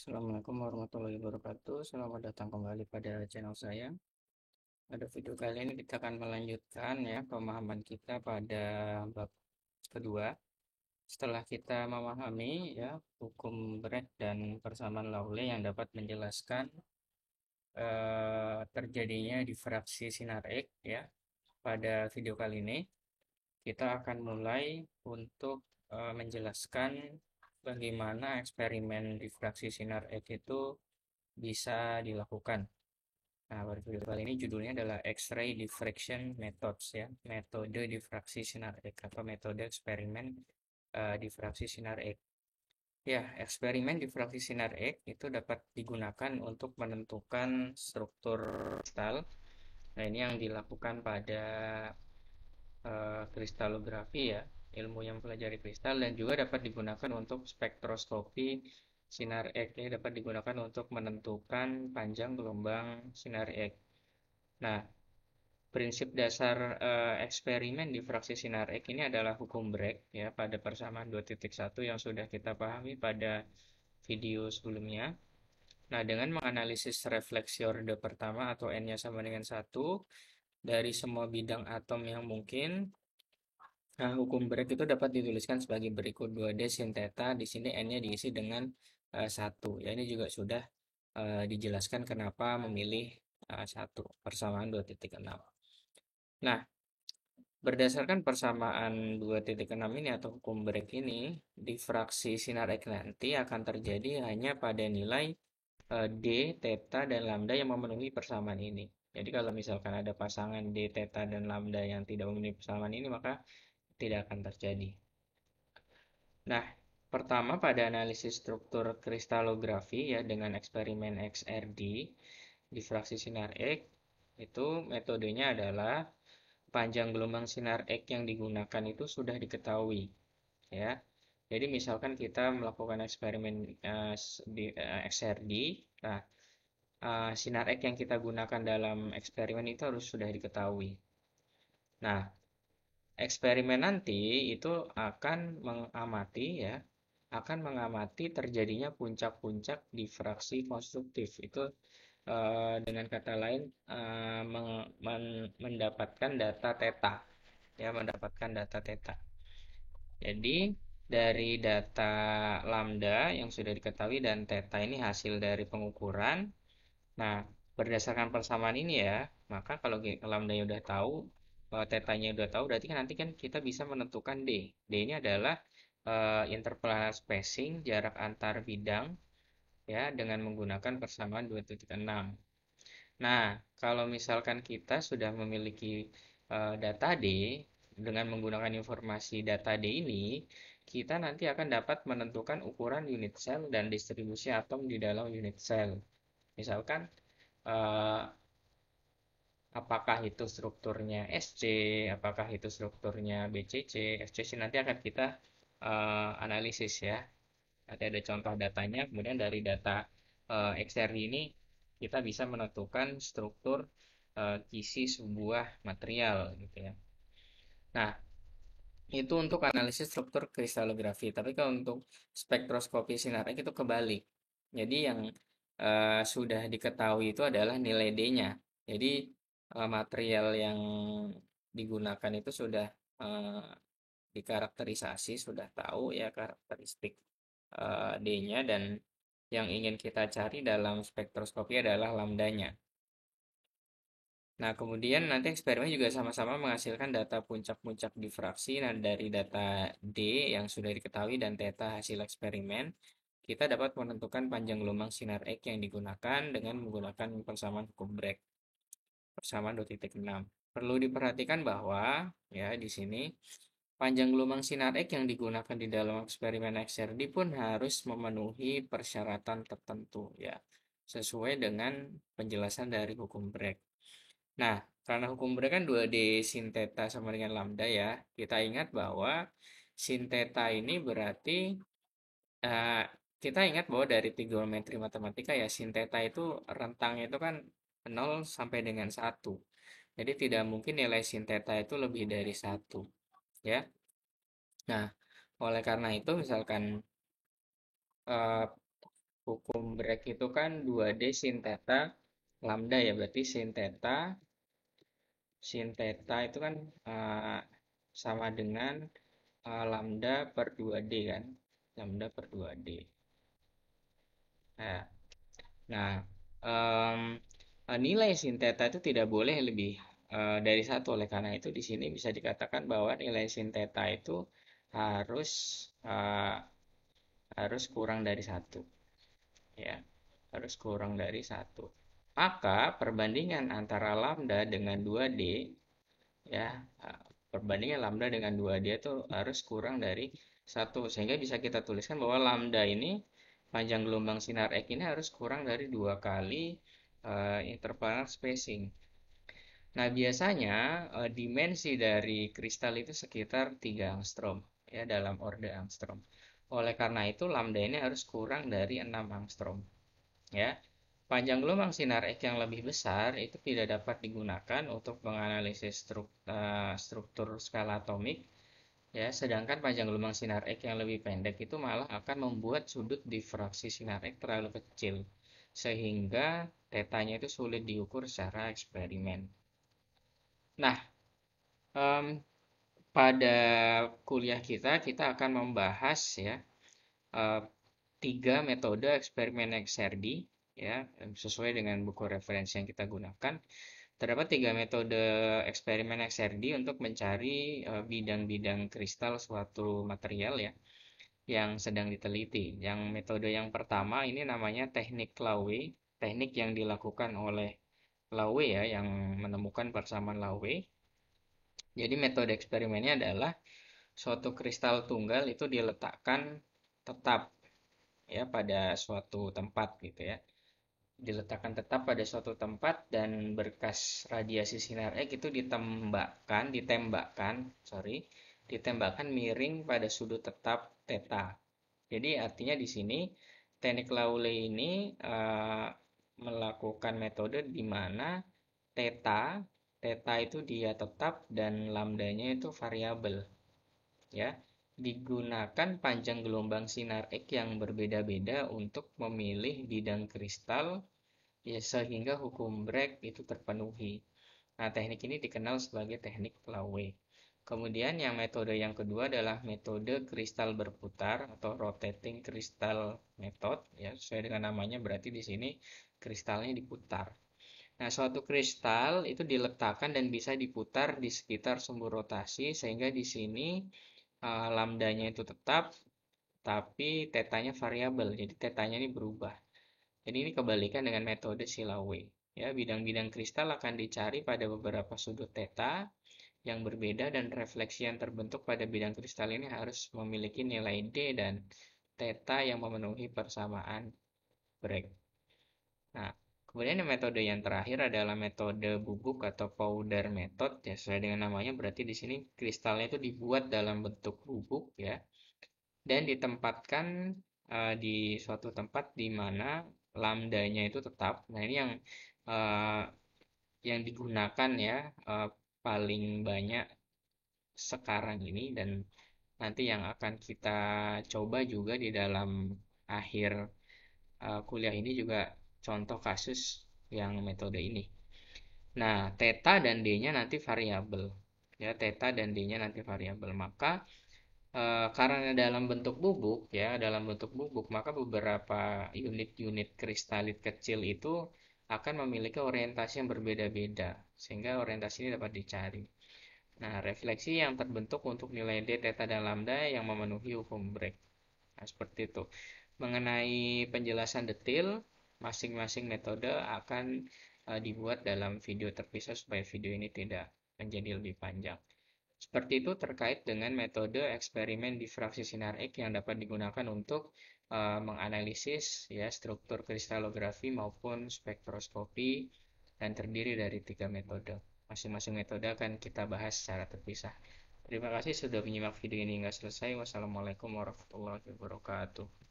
Assalamualaikum warahmatullahi wabarakatuh. Selamat datang kembali pada channel saya. Pada video kali ini kita akan melanjutkan ya pemahaman kita pada bab kedua. Setelah kita memahami ya hukum Brecht dan persamaan Lawley yang dapat menjelaskan terjadinya difraksi sinar X ya. Pada video kali ini kita akan mulai untuk menjelaskan bagaimana eksperimen difraksi sinar X itu bisa dilakukan. Nah, pada video kali ini judulnya adalah X-ray diffraction methods ya, metode difraksi sinar X atau metode eksperimen difraksi sinar X. Ya, eksperimen difraksi sinar X itu dapat digunakan untuk menentukan struktur kristal. Nah, ini yang dilakukan pada kristalografi ya, ilmu yang mempelajari kristal dan juga dapat digunakan untuk spektroskopi sinar X. Ini dapat digunakan untuk menentukan panjang gelombang sinar X. Nah, prinsip dasar eksperimen difraksi sinar X ini adalah hukum Brecht ya pada persamaan 2.1 yang sudah kita pahami pada video sebelumnya. Nah, dengan menganalisis refleksi orde pertama atau N-nya sama dengan 1 dari semua bidang atom yang mungkin, nah, hukum Brecht itu dapat dituliskan sebagai berikut 2D sin theta. Di sini N-nya diisi dengan 1. Ya, ini juga sudah dijelaskan kenapa memilih 1 persamaan 2.6. Nah, berdasarkan persamaan 2.6 ini atau hukum Brecht ini, difraksi sinar X nanti akan terjadi hanya pada nilai D, theta, dan lambda yang memenuhi persamaan ini. Jadi kalau misalkan ada pasangan D, theta, dan lambda yang tidak memenuhi persamaan ini, maka tidak akan terjadi. Nah, pertama pada analisis struktur kristalografi ya dengan eksperimen XRD, difraksi sinar X, itu metodenya adalah panjang gelombang sinar X yang digunakan itu sudah diketahui ya. Jadi misalkan kita melakukan eksperimen di XRD, nah sinar X yang kita gunakan dalam eksperimen itu harus sudah diketahui. Nah, eksperimen nanti itu akan mengamati ya, akan mengamati terjadinya puncak-puncak difraksi konstruktif. Itu dengan kata lain mendapatkan data theta ya, mendapatkan data theta. Jadi dari data lambda yang sudah diketahui dan theta ini hasil dari pengukuran. Nah, berdasarkan persamaan ini ya, maka kalau lambda udah tahu, theta-nya udah tahu, berarti kan nanti kan kita bisa menentukan D. D ini adalah interplanar spacing, jarak antar bidang ya dengan menggunakan persamaan 2.6. Nah, kalau misalkan kita sudah memiliki data D dengan menggunakan informasi data D ini, kita nanti akan dapat menentukan ukuran unit sel dan distribusi atom di dalam unit sel. Misalkan eh, apakah itu strukturnya SC, apakah itu strukturnya BCC, SCC nanti akan kita analisis ya. Nanti ada contoh datanya, kemudian dari data XRD ini kita bisa menentukan struktur kisi sebuah material gitu ya. Nah, itu untuk analisis struktur kristalografi. Tapi kalau untuk spektroskopi sinar X itu kebalik. Jadi yang sudah diketahui itu adalah nilai D-nya. Jadi material yang digunakan itu sudah eh, dikarakterisasi, sudah tahu ya karakteristik D-nya dan yang ingin kita cari dalam spektroskopi adalah lambdanya. Nah, kemudian nanti eksperimen juga sama-sama menghasilkan data puncak-puncak difraksi. Nah, dari data D yang sudah diketahui dan theta hasil eksperimen, kita dapat menentukan panjang gelombang sinar X yang digunakan dengan menggunakan persamaan hukum Brecht, persamaan 2.6. Perlu diperhatikan bahwa ya di sini panjang gelombang sinar X yang digunakan di dalam eksperimen XRD pun harus memenuhi persyaratan tertentu ya, sesuai dengan penjelasan dari hukum Brecht. Nah, karena hukum Brecht kan 2D sin theta sama dengan lambda ya. Kita ingat bahwa sin theta ini berarti eh, kita ingat bahwa dari trigonometri matematika ya sin theta itu rentangnya itu kan 0 sampai dengan 1. Jadi tidak mungkin nilai sin theta itu lebih dari 1 ya. Nah, oleh karena itu misalkan eh, Hukum Bragg itu kan 2D sin theta lambda ya, berarti sin theta itu kan eh, sama dengan lambda per 2D kan. Lambda per 2D. Nah, nah nilai sin theta itu tidak boleh lebih dari satu. Oleh karena itu di sini bisa dikatakan bahwa nilai sin theta itu harus eh, harus kurang dari satu, ya, harus kurang dari satu. Maka perbandingan antara lambda dengan 2D, ya, perbandingan lambda dengan 2D itu harus kurang dari satu, sehingga bisa kita tuliskan bahwa lambda ini, panjang gelombang sinar X ini harus kurang dari 2 kali interval spacing. Nah, biasanya dimensi dari kristal itu sekitar 3 angstrom, ya, dalam orde angstrom. Oleh karena itu lambda ini harus kurang dari 6 angstrom, ya. Panjang gelombang sinar X yang lebih besar itu tidak dapat digunakan untuk menganalisis struktur skala atomik, ya, sedangkan panjang gelombang sinar X yang lebih pendek itu malah akan membuat sudut difraksi sinar X terlalu kecil, sehingga tetanya itu sulit diukur secara eksperimen. Nah, em, pada kuliah kita akan membahas, ya, eh, 3 metode eksperimen XRD, ya, sesuai dengan buku referensi yang kita gunakan. Terdapat 3 metode eksperimen XRD untuk mencari bidang-bidang kristal suatu material, ya, yang sedang diteliti. Yang metode yang pertama ini namanya teknik Laue, teknik yang dilakukan oleh Laue, ya, yang menemukan persamaan Laue. Jadi metode eksperimennya adalah suatu kristal tunggal itu diletakkan tetap, ya, pada suatu tempat gitu, ya. Diletakkan tetap pada suatu tempat dan berkas radiasi sinar X itu ditembakkan miring pada sudut tetap theta. Jadi artinya di sini teknik Laue ini melakukan metode di mana theta theta itu dia tetap dan lambdanya itu variabel, ya. Digunakan panjang gelombang sinar X yang berbeda-beda untuk memilih bidang kristal, ya, sehingga hukum Bragg itu terpenuhi. Nah, teknik ini dikenal sebagai teknik Laue. Kemudian yang metode yang kedua adalah metode kristal berputar atau rotating crystal method, ya, sesuai dengan namanya berarti di sini kristalnya diputar. Nah, suatu kristal itu diletakkan dan bisa diputar di sekitar sumbu rotasi, sehingga di sini lambdanya itu tetap, tapi tetanya variabel. Jadi tetanya ini berubah. Jadi ini kebalikan dengan metode Silawe. Ya, bidang-bidang kristal akan dicari pada beberapa sudut theta yang berbeda dan refleksi yang terbentuk pada bidang kristal ini harus memiliki nilai D dan theta yang memenuhi persamaan Bragg. Nah, kemudian metode yang terakhir adalah metode bubuk atau powder method, ya, sesuai dengan namanya berarti di sini kristalnya itu dibuat dalam bentuk bubuk, ya, dan ditempatkan di suatu tempat di mana lambdanya itu tetap. Nah, ini uh, yang digunakan, ya, paling banyak sekarang ini, dan nanti yang akan kita coba juga di dalam akhir kuliah ini juga contoh kasus yang metode ini. Nah, theta dan D-nya nanti variabel. Ya, theta dan D-nya nanti variabel. Maka karena dalam bentuk bubuk, maka beberapa unit-unit kristalit kecil itu akan memiliki orientasi yang berbeda-beda, sehingga orientasi ini dapat dicari. Nah, refleksi yang terbentuk untuk nilai D, theta, dan lambda yang memenuhi hukum Bragg. Nah, seperti itu. Mengenai penjelasan detail masing-masing metode akan dibuat dalam video terpisah supaya video ini tidak menjadi lebih panjang. Seperti itu terkait dengan metode eksperimen difraksi sinar X yang dapat digunakan untuk menganalisis, ya, struktur kristalografi maupun spektroskopi, dan terdiri dari 3 metode. Masing-masing metode akan kita bahas secara terpisah. Terima kasih sudah menyimak video ini hingga selesai. Wassalamualaikum warahmatullahi wabarakatuh.